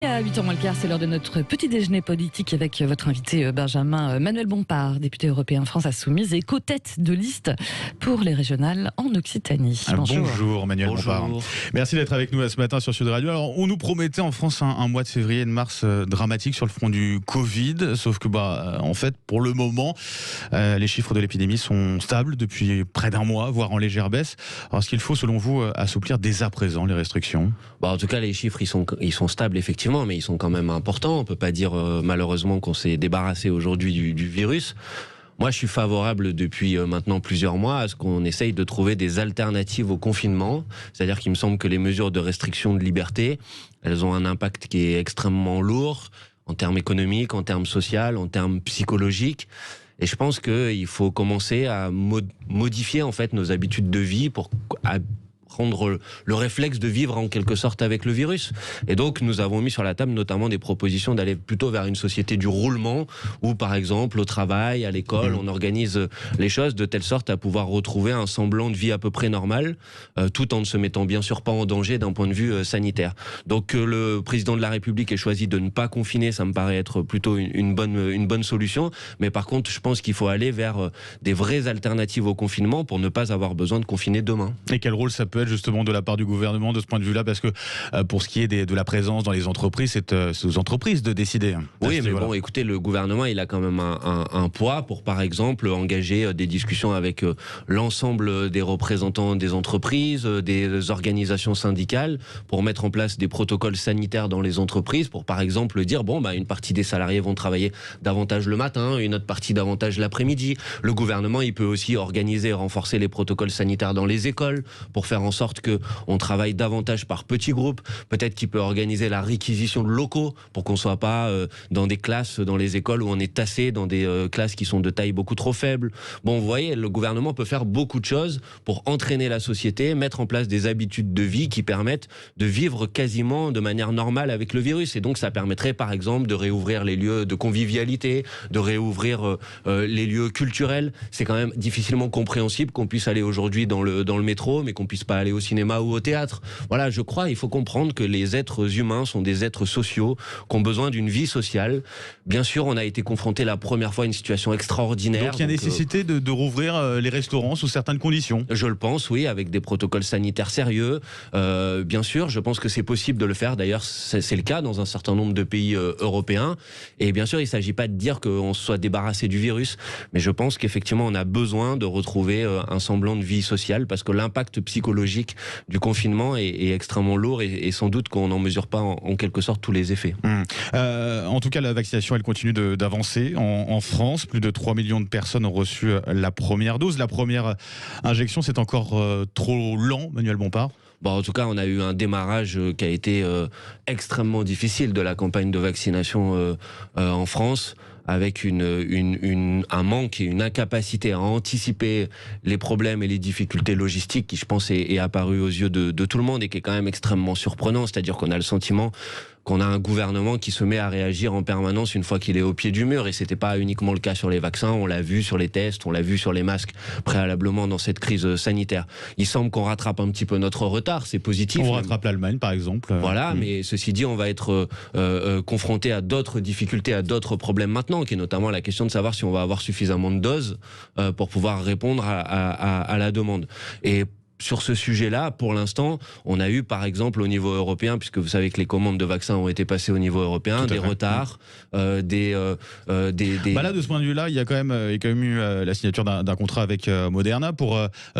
À 8h moins le quart, c'est l'heure de notre petit déjeuner politique avec votre invité Benjamin Manuel Bompard, député européen France Insoumise et co-tête de liste pour les régionales en Occitanie. Bonjour Manuel Bompard. Merci d'être avec nous ce matin sur Sud Radio. Alors, on nous promettait en France un mois de février et de mars dramatique sur le front du Covid, sauf que en fait, pour le moment, les chiffres de l'épidémie sont stables depuis près d'un mois, voire en légère baisse. Alors, est-ce qu'il faut, selon vous, assouplir dès à présent les restrictions ? En tout cas, les chiffres, ils sont stables, effectivement, mais ils sont quand même importants. On peut pas dire, malheureusement, qu'on s'est débarrassé aujourd'hui du virus. Moi, je suis favorable depuis maintenant plusieurs mois à ce qu'on essaye de trouver des alternatives au confinement. C'est-à-dire qu'il me semble que les mesures de restriction de liberté, elles ont un impact qui est extrêmement lourd en termes économiques, en termes sociaux, en termes psychologiques. Et je pense qu'il faut commencer à modifier en fait nos habitudes de vie pour prendre le réflexe de vivre en quelque sorte avec le virus. Et donc nous avons mis sur la table notamment des propositions d'aller plutôt vers une société du roulement où par exemple au travail, à l'école, on organise les choses de telle sorte à pouvoir retrouver un semblant de vie à peu près normal tout en ne se mettant bien sûr pas en danger d'un point de vue sanitaire. Donc le président de la République ait choisi de ne pas confiner, ça me paraît être plutôt une bonne solution, mais par contre je pense qu'il faut aller vers des vraies alternatives au confinement pour ne pas avoir besoin de confiner demain. Et quel rôle ça peut être justement de la part du gouvernement de ce point de vue-là, parce que pour ce qui est de la présence dans les entreprises, c'est aux entreprises de décider. Oui, mais bon, écoutez, le gouvernement, il a quand même un poids pour, par exemple, engager des discussions avec l'ensemble des représentants des entreprises, des organisations syndicales, pour mettre en place des protocoles sanitaires dans les entreprises, pour, par exemple, dire, une partie des salariés vont travailler davantage le matin, une autre partie davantage l'après-midi. Le gouvernement, il peut aussi organiser et renforcer les protocoles sanitaires dans les écoles, pour faire en sorte qu'on travaille davantage par petits groupes. Peut-être qu'il peut organiser la réquisition de locaux pour qu'on ne soit pas dans des classes, dans les écoles où on est tassé, dans des classes qui sont de taille beaucoup trop faible. Vous voyez, le gouvernement peut faire beaucoup de choses pour entraîner la société, mettre en place des habitudes de vie qui permettent de vivre quasiment de manière normale avec le virus. Et donc ça permettrait par exemple de réouvrir les lieux de convivialité, de réouvrir les lieux culturels. C'est quand même difficilement compréhensible qu'on puisse aller aujourd'hui dans le métro, mais qu'on puisse pas aller au cinéma ou au théâtre. Voilà, je crois, il faut comprendre que les êtres humains sont des êtres sociaux, qui ont besoin d'une vie sociale. Bien sûr, on a été confronté la première fois à une situation extraordinaire. Donc il y a nécessité de rouvrir les restaurants sous certaines conditions. Je le pense, oui, avec des protocoles sanitaires sérieux. Bien sûr, je pense que c'est possible de le faire. D'ailleurs, c'est le cas dans un certain nombre de pays européens. Et bien sûr, il ne s'agit pas de dire qu'on se soit débarrassé du virus, mais je pense qu'effectivement, on a besoin de retrouver un semblant de vie sociale parce que l'impact psychologique du confinement est extrêmement lourd et sans doute qu'on n'en mesure pas en quelque sorte tous les effets. En tout cas, la vaccination, elle continue d'avancer en France. Plus de 3 millions de personnes ont reçu la première dose. La première injection, c'est encore trop lent, Manuel Bompard ? En tout cas, on a eu un démarrage qui a été extrêmement difficile de la campagne de vaccination en France, avec un manque et une incapacité à anticiper les problèmes et les difficultés logistiques qui, je pense, est apparu aux yeux de tout le monde et qui est quand même extrêmement surprenant. C'est-à-dire qu'on a le sentiment qu'on a un gouvernement qui se met à réagir en permanence une fois qu'il est au pied du mur. Et c'était pas uniquement le cas sur les vaccins, on l'a vu sur les tests, on l'a vu sur les masques préalablement dans cette crise sanitaire. Il semble qu'on rattrape un petit peu notre retard, c'est positif. On rattrape l'Allemagne par exemple. Voilà, mais ceci dit, on va être confronté à d'autres difficultés, à d'autres problèmes maintenant, qui est notamment la question de savoir si on va avoir suffisamment de doses pour pouvoir répondre à la demande. Et sur ce sujet-là, pour l'instant, on a eu, par exemple, au niveau européen, puisque vous savez que les commandes de vaccins ont été passées au niveau européen, des retards, Là, de ce point de vue-là, il y a quand même eu la signature d'un contrat avec Moderna pour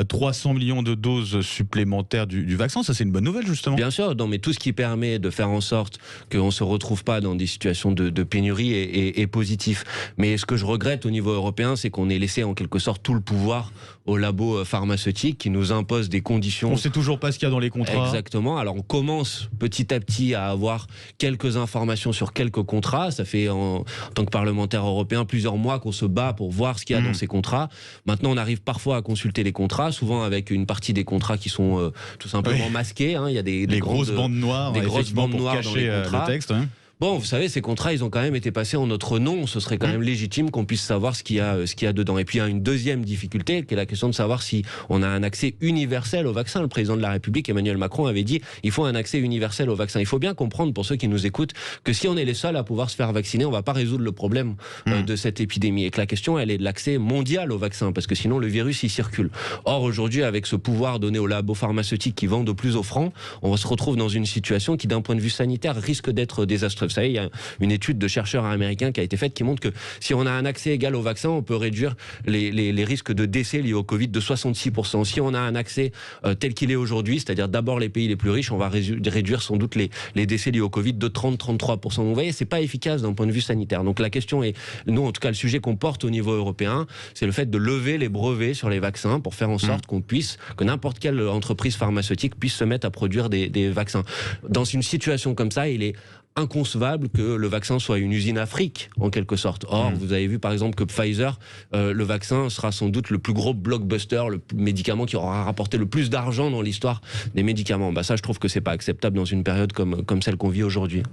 300 millions de doses supplémentaires du vaccin. Ça, c'est une bonne nouvelle, justement. Bien sûr, mais tout ce qui permet de faire en sorte qu'on ne se retrouve pas dans des situations de pénurie est positif. Mais ce que je regrette au niveau européen, c'est qu'on ait laissé en quelque sorte tout le pouvoir aux labos pharmaceutiques qui nous imposent des conditions. On ne sait toujours pas ce qu'il y a dans les contrats. Exactement. Alors on commence petit à petit à avoir quelques informations sur quelques contrats. Ça fait en tant que parlementaire européen plusieurs mois qu'on se bat pour voir ce qu'il y a dans ces contrats. Maintenant on arrive parfois à consulter les contrats, souvent avec une partie des contrats qui sont tout simplement masqués. Il y a des grosses bandes noires, des grosses bandes noires pour cacher dans les contrats. le texte. Bon, vous savez, ces contrats, ils ont quand même été passés en notre nom. Ce serait quand même légitime qu'on puisse savoir ce qu'il y a dedans. Et puis, il y a une deuxième difficulté, qui est la question de savoir si on a un accès universel au vaccin. Le président de la République, Emmanuel Macron, avait dit il faut un accès universel au vaccin. Il faut bien comprendre, pour ceux qui nous écoutent, que si on est les seuls à pouvoir se faire vacciner, on ne va pas résoudre le problème de cette épidémie. Et que la question, elle est de l'accès mondial au vaccin, parce que sinon, le virus, il circule. Or, aujourd'hui, avec ce pouvoir donné aux labos pharmaceutiques qui vendent au plus offrant, on se retrouve dans une situation qui, d'un point de vue sanitaire, risque d'être désastreuse. Vous savez, il y a une étude de chercheurs américains qui a été faite qui montre que si on a un accès égal au vaccin, on peut réduire les risques de décès liés au Covid de 66%. Si on a un accès tel qu'il est aujourd'hui, c'est-à-dire d'abord les pays les plus riches, on va réduire sans doute les décès liés au Covid de 30-33%. Donc vous voyez, c'est pas efficace d'un point de vue sanitaire. Donc la question est, nous en tout cas le sujet qu'on porte au niveau européen, c'est le fait de lever les brevets sur les vaccins pour faire en sorte que n'importe quelle entreprise pharmaceutique puisse se mettre à produire des vaccins. Dans une situation comme ça, il est inconcevable que le vaccin soit une usine Afrique, en quelque sorte. Or, vous avez vu par exemple que Pfizer, le vaccin sera sans doute le plus gros blockbuster, le médicament qui aura rapporté le plus d'argent dans l'histoire des médicaments. Ça, je trouve que c'est pas acceptable dans une période comme celle qu'on vit aujourd'hui.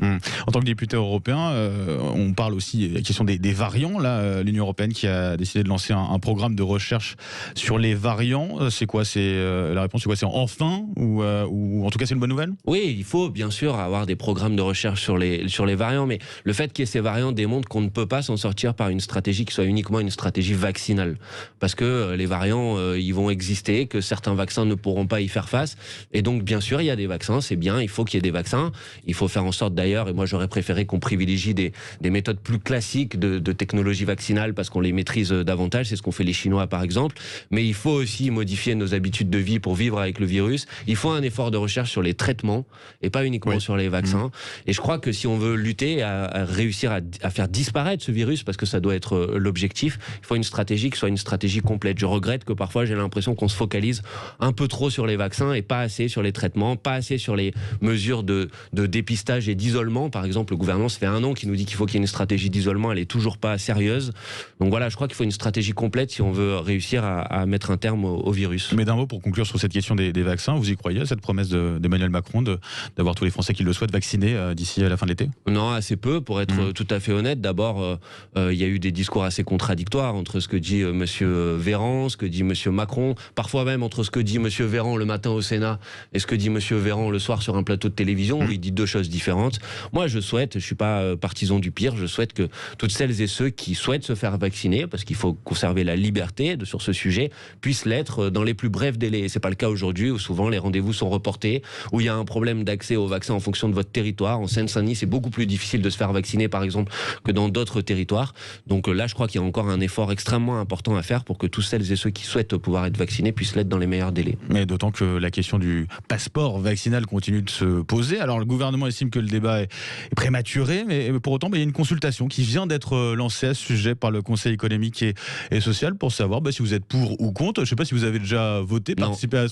En tant que député européen, on parle aussi de la question des variants. Là, l'Union européenne qui a décidé de lancer un programme de recherche sur les variants. C'est quoi? La réponse, c'est quoi? C'est enfin ou en tout cas, c'est une bonne nouvelle? Oui, il faut bien sûr avoir des programmes de recherche sur les variants, mais le fait qu'il y ait ces variants démontre qu'on ne peut pas s'en sortir par une stratégie qui soit uniquement une stratégie vaccinale. Parce que les variants, ils vont exister, que certains vaccins ne pourront pas y faire face. Et donc, bien sûr, il y a des vaccins, c'est bien, il faut qu'il y ait des vaccins. Il faut faire en sorte d'ailleurs, et moi j'aurais préféré qu'on privilégie des méthodes plus classiques de technologie vaccinale parce qu'on les maîtrise davantage, c'est ce qu'ont fait les Chinois par exemple. Mais il faut aussi modifier nos habitudes de vie pour vivre avec le virus. Il faut un effort de recherche sur les traitements et pas uniquement sur les vaccins. Et je crois que si on veut lutter à réussir à faire disparaître ce virus, parce que ça doit être l'objectif, il faut une stratégie qui soit une stratégie complète. Je regrette que parfois j'ai l'impression qu'on se focalise un peu trop sur les vaccins et pas assez sur les traitements, pas assez sur les mesures de dépistage et d'isolement. Par exemple, le gouvernement, ça fait 1 an qu'il nous dit qu'il faut qu'il y ait une stratégie d'isolement, elle est toujours pas sérieuse. Donc voilà, je crois qu'il faut une stratégie complète si on veut réussir à mettre un terme au virus. Mais d'un mot, pour conclure sur cette question des vaccins, vous y croyez à cette promesse d'Emmanuel Macron d'avoir tous les Français qui le souhaitent vaccinés d'ici à la fin de l'été? Non, assez peu, pour être tout à fait honnête. D'abord, il y a eu des discours assez contradictoires entre ce que dit monsieur Véran, ce que dit monsieur Macron, parfois même entre ce que dit monsieur Véran le matin au Sénat et ce que dit monsieur Véran le soir sur un plateau de télévision, où il dit 2 choses différentes. Moi, je suis pas partisan du pire, je souhaite que toutes celles et ceux qui souhaitent se faire vacciner, parce qu'il faut conserver la liberté sur ce sujet, puissent l'être dans les plus brefs délais. Et c'est pas le cas aujourd'hui, où souvent les rendez-vous sont reportés, où il y a un problème d'accès au vaccin en fonction de votre territoire. En Seine-Saint-Denis, c'est beaucoup plus difficile de se faire vacciner, par exemple, que dans d'autres territoires. Donc là, je crois qu'il y a encore un effort extrêmement important à faire pour que tous celles et ceux qui souhaitent pouvoir être vaccinés puissent l'être dans les meilleurs délais. Mais d'autant que la question du passeport vaccinal continue de se poser. Alors le gouvernement estime que le débat est prématuré, mais pour autant, il y a une consultation qui vient d'être lancée à ce sujet par le Conseil économique et social pour savoir si vous êtes pour ou contre. Je ne sais pas si vous avez déjà voté, participé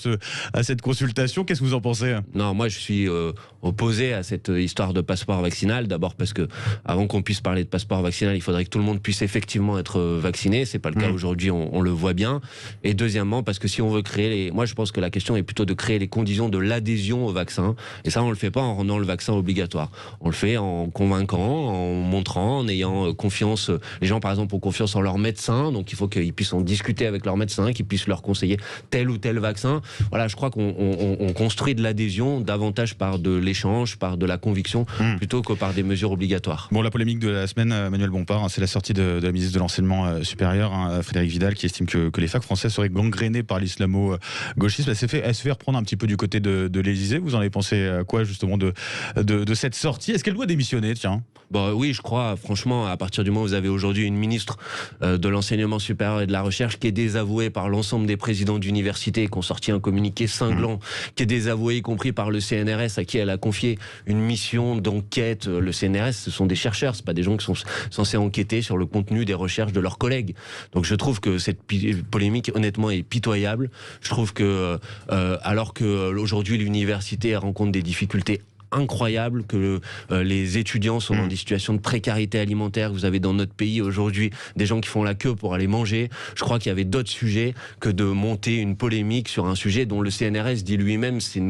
à cette consultation. Qu'est-ce que vous en pensez? Non, moi je suis opposé à cette histoire de passeport vaccinal. D'abord parce que avant qu'on puisse parler de passeport vaccinal, il faudrait que tout le monde puisse effectivement être vacciné. C'est pas le cas aujourd'hui, on le voit bien. Et deuxièmement, parce que si on veut créer moi je pense que la question est plutôt de créer les conditions de l'adhésion au vaccin. Et ça, on le fait pas en rendant le vaccin obligatoire. On le fait en convainquant, en montrant, en ayant confiance. Les gens, par exemple, ont confiance en leur médecin, donc il faut qu'ils puissent en discuter avec leur médecin, qu'ils puissent leur conseiller tel ou tel vaccin. Voilà, je crois qu'on construit de l'adhésion davantage par de l'échange, par de la conviction, plutôt que par des mesures obligatoires. Bon, la polémique de la semaine, Manuel Bompard, c'est la sortie de la ministre de l'Enseignement supérieur, Frédérique Vidal, qui estime que les facs françaises seraient gangrénées par l'islamo-gauchisme. Elle se fait reprendre un petit peu du côté de l'Élysée. Vous en avez pensé quoi justement de cette sortie? Est-ce qu'elle doit démissionner, tiens? Oui, je crois, franchement, à partir du moment où vous avez aujourd'hui une ministre de l'Enseignement supérieur et de la Recherche qui est désavouée par l'ensemble des présidents d'université, qui ont sorti un communiqué cinglant, qui est désavouée y compris par le CNRS, à qui elle a confié une mission d'enquête. Le CNRS, ce sont des chercheurs, c'est pas des gens qui sont censés enquêter sur le contenu des recherches de leurs collègues. Donc je trouve que cette polémique, honnêtement, est pitoyable. Je trouve que, alors que aujourd'hui l'université rencontre des difficultés incroyable, que les étudiants sont dans des situations de précarité alimentaire. Vous avez dans notre pays aujourd'hui des gens qui font la queue pour aller manger. Je crois qu'il y avait d'autres sujets que de monter une polémique sur un sujet dont le CNRS dit lui-même c'est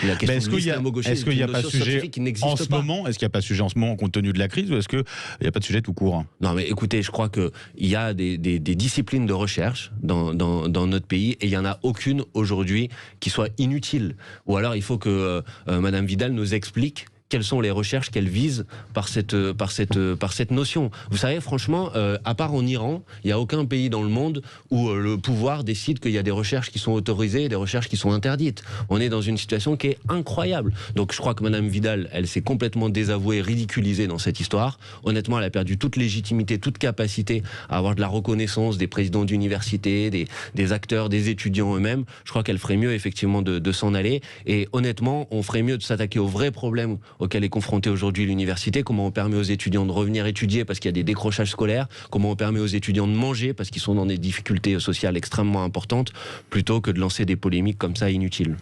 la question de l'islamo-gauchisme. Est-ce qu'il n'y a pas de sujet en ce moment? Est-ce qu'il n'y a pas de sujet en ce moment compte tenu de la crise, ou est-ce qu'il n'y a pas de sujet tout court? Non, mais écoutez, je crois qu'il y a des disciplines de recherche dans notre pays, et il n'y en a aucune aujourd'hui qui soit inutile. Ou alors il faut que Madame Vidal nous explique quelles sont les recherches qu'elle vise par cette notion. Vous savez, franchement, à part en Iran, il n'y a aucun pays dans le monde où le pouvoir décide qu'il y a des recherches qui sont autorisées et des recherches qui sont interdites. On est dans une situation qui est incroyable. Donc je crois que Madame Vidal, elle s'est complètement désavouée, ridiculisée dans cette histoire. Honnêtement, elle a perdu toute légitimité, toute capacité à avoir de la reconnaissance des présidents d'université, des acteurs, des étudiants eux-mêmes. Je crois qu'elle ferait mieux, effectivement, de s'en aller. Et honnêtement, on ferait mieux de s'attaquer aux vrais problèmes auquel est confrontée aujourd'hui l'université, comment on permet aux étudiants de revenir étudier parce qu'il y a des décrochages scolaires, comment on permet aux étudiants de manger parce qu'ils sont dans des difficultés sociales extrêmement importantes, plutôt que de lancer des polémiques comme ça inutiles.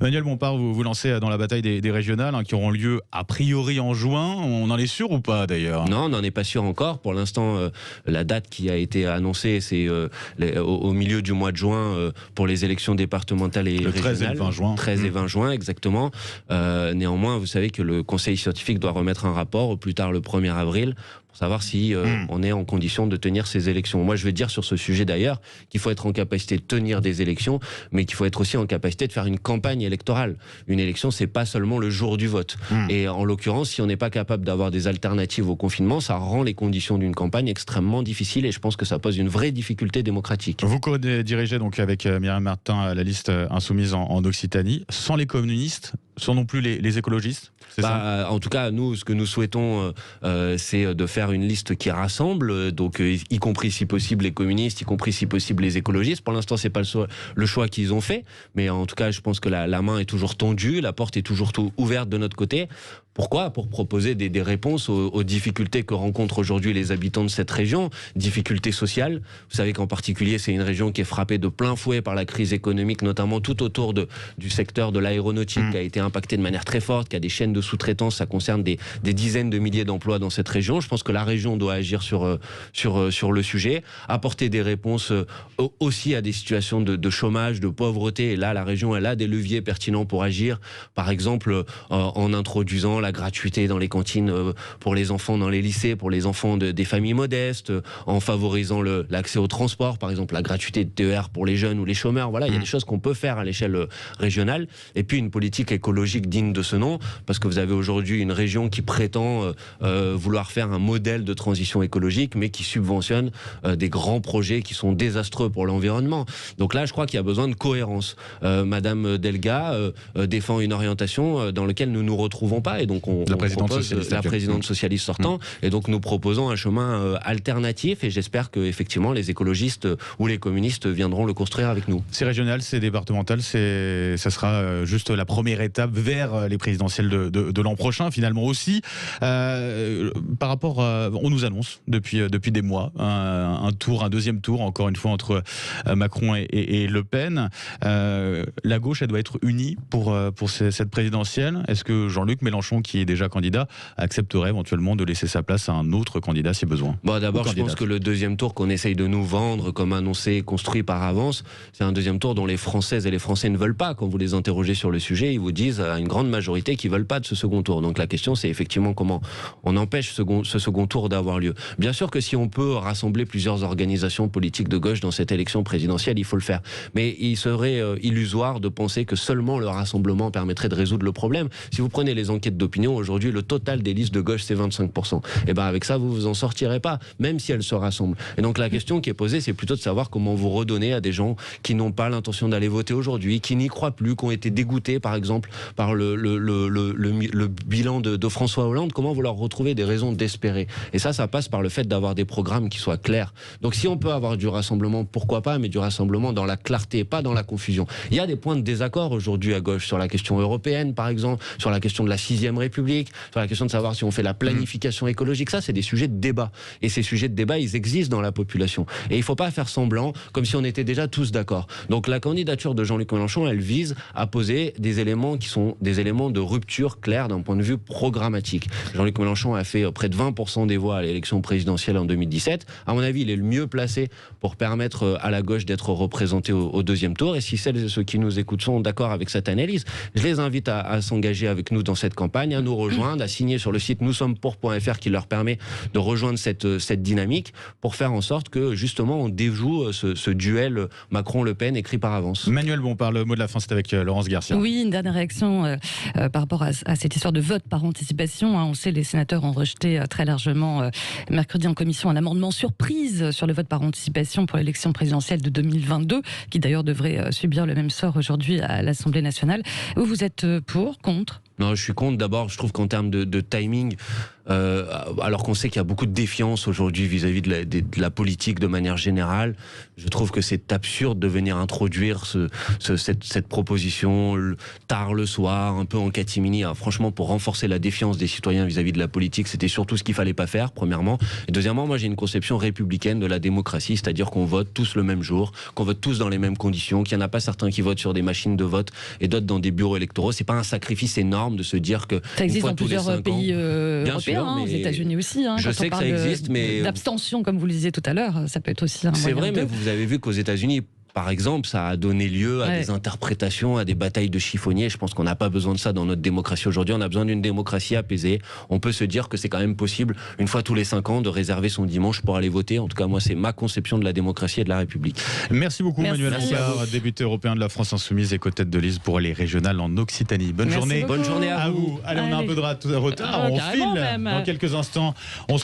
Manuel Bompard, vous lancez dans la bataille des régionales qui auront lieu a priori en juin. On en est sûr ou pas d'ailleurs? Non, on n'en est pas sûr encore. Pour l'instant, la date qui a été annoncée, c'est au milieu du mois de juin pour les élections départementales et régionales. 13 et 20 juin. 13 et 20 juin, exactement. Néanmoins, vous savez que le conseil scientifique doit remettre un rapport au plus tard le 1er avril pour savoir si on est en condition de tenir ces élections. Moi, je vais dire sur ce sujet d'ailleurs qu'il faut être en capacité de tenir des élections, mais qu'il faut être aussi en capacité de faire une campagne électorale. Une élection, c'est pas seulement le jour du vote. Et en l'occurrence, si on n'est pas capable d'avoir des alternatives au confinement, ça rend les conditions d'une campagne extrêmement difficiles, et je pense que ça pose une vraie difficulté démocratique. Vous dirigez donc avec Myriam Martin la liste insoumise en Occitanie, sans les communistes, sans non plus les écologistes, c'est ça? En tout cas, nous, ce que nous souhaitons, c'est de faire une liste qui rassemble, donc y compris si possible les communistes, y compris si possible les écologistes. Pour l'instant, c'est pas le choix qu'ils ont fait, mais en tout cas, je pense que la main est toujours tendue, la porte est toujours ouverte de notre côté. Pourquoi? Pour proposer des réponses aux difficultés que rencontrent aujourd'hui les habitants de cette région, difficultés sociales. Vous savez qu'en particulier, c'est une région qui est frappée de plein fouet par la crise économique, notamment tout autour du secteur de l'aéronautique, qui a été impacté de manière très forte, qui a des chaînes de sous-traitance. Ça concerne des dizaines de milliers d'emplois dans cette région. Je pense que la région doit agir sur le sujet, apporter des réponses aussi à des situations de chômage, de pauvreté. Et là, la région, elle a des leviers pertinents pour agir. Par exemple, en introduisant la gratuité dans les cantines pour les enfants dans les lycées, pour les enfants des familles modestes, en favorisant l'accès au transport, par exemple la gratuité de TER pour les jeunes ou les chômeurs. Voilà, il y a des choses qu'on peut faire à l'échelle régionale. Et puis une politique écologique digne de ce nom, parce que vous avez aujourd'hui une région qui prétend vouloir faire un modèle de transition écologique, mais qui subventionne des grands projets qui sont désastreux pour l'environnement. Donc là, je crois qu'il y a besoin de cohérence. Madame Delga défend une orientation dans laquelle nous ne nous retrouvons pas, et donc la présidente socialiste sortant, et donc nous proposons un chemin alternatif, et j'espère que effectivement les écologistes ou les communistes viendront le construire avec nous. C'est régional, c'est départemental, ça sera juste la première étape vers les présidentielles de l'an prochain, finalement aussi. Par rapport, on nous annonce depuis des mois un deuxième tour, encore une fois, entre Macron et Le Pen. La gauche, elle doit être unie pour cette présidentielle. Est-ce que Jean-Luc Mélenchon, qui est déjà candidat, accepterait éventuellement de laisser sa place à un autre candidat si besoin? D'abord, je pense que le deuxième tour qu'on essaye de nous vendre comme annoncé, construit par avance, c'est un deuxième tour dont les Françaises et les Français ne veulent pas. Quand vous les interrogez sur le sujet, ils vous disent à une grande majorité qu'ils ne veulent pas de ce second tour. Donc la question, c'est effectivement comment on empêche ce second tour d'avoir lieu. Bien sûr que si on peut rassembler plusieurs organisations politiques de gauche dans cette élection présidentielle, il faut le faire. Mais il serait illusoire de penser que seulement le rassemblement permettrait de résoudre le problème. Si vous prenez les enquêtes d'opinion, aujourd'hui, le total des listes de gauche, c'est 25%. Et bien avec ça, vous en sortirez pas, même si elles se rassemblent. Et donc la question qui est posée, c'est plutôt de savoir comment vous redonner à des gens qui n'ont pas l'intention d'aller voter aujourd'hui, qui n'y croient plus, qui ont été dégoûtés, par exemple, par le bilan de François Hollande, comment vous leur retrouvez des raisons d'espérer. Et ça passe par le fait d'avoir des programmes qui soient clairs. Donc si on peut avoir du rassemblement, pourquoi pas, mais du rassemblement dans la clarté, pas dans la confusion. Il y a des points de désaccord aujourd'hui à gauche sur la question européenne, par exemple, sur la question de la 6e République, sur la question de savoir si on fait la planification écologique. Ça, c'est des sujets de débat. Et ces sujets de débat, ils existent dans la population. Et il ne faut pas faire semblant comme si on était déjà tous d'accord. Donc la candidature de Jean-Luc Mélenchon, elle vise à poser des éléments qui sont des éléments de rupture claire d'un point de vue programmatique. Jean-Luc Mélenchon a fait près de 20% des voix à l'élection présidentielle en 2017. À mon avis, il est le mieux placé pour permettre à la gauche d'être représenté au deuxième tour. Et si celles et ceux qui nous écoutent sont d'accord avec cette analyse, je les invite à s'engager avec nous dans cette campagne, à nous rejoindre, à signer sur le site noussommepour.fr qui leur permet de rejoindre cette dynamique pour faire en sorte que justement on déjoue ce duel Macron-Le Pen écrit par avance. Manuel Bompard, le mot de la fin, c'est avec Laurence Garcia. Oui, une dernière réaction par rapport à cette histoire de vote par anticipation. On sait, les sénateurs ont rejeté très largement mercredi en commission un amendement surprise sur le vote par anticipation pour l'élection présidentielle de 2022, qui d'ailleurs devrait subir le même sort aujourd'hui à l'Assemblée nationale. Vous êtes pour, contre ? Non, je suis contre. D'abord, je trouve qu'en termes de timing, alors qu'on sait qu'il y a beaucoup de défiance aujourd'hui vis-à-vis de la politique de manière générale, je trouve que c'est absurde de venir introduire cette proposition tard le soir, un peu en catimini. Alors, franchement, pour renforcer la défiance des citoyens vis-à-vis de la politique, c'était surtout ce qu'il fallait pas faire, premièrement. Et deuxièmement, moi j'ai une conception républicaine de la démocratie, c'est-à-dire qu'on vote tous le même jour, qu'on vote tous dans les mêmes conditions, qu'il n'y en a pas certains qui votent sur des machines de vote et d'autres dans des bureaux électoraux. C'est pas un sacrifice énorme de se dire que ça existe dans plusieurs pays européens, aux États-Unis aussi. Je sais que ça existe, mais d'abstention, comme vous le disiez tout à l'heure, ça peut être aussi un moyen. C'est vrai, mais vous avez vu qu'aux États-Unis, par exemple, ça a donné lieu à des interprétations, à des batailles de chiffonniers. Je pense qu'on n'a pas besoin de ça dans notre démocratie aujourd'hui. On a besoin d'une démocratie apaisée. On peut se dire que c'est quand même possible, une fois tous les 5 ans, de réserver son dimanche pour aller voter. En tout cas, moi, c'est ma conception de la démocratie et de la République. Merci beaucoup, Manuel Bompard, député européen de la France Insoumise et co-tête de liste pour les régionales en Occitanie. Bonne journée. Bonne journée à vous. Allez, on a un peu de retard. On file dans quelques instants. On se retrouve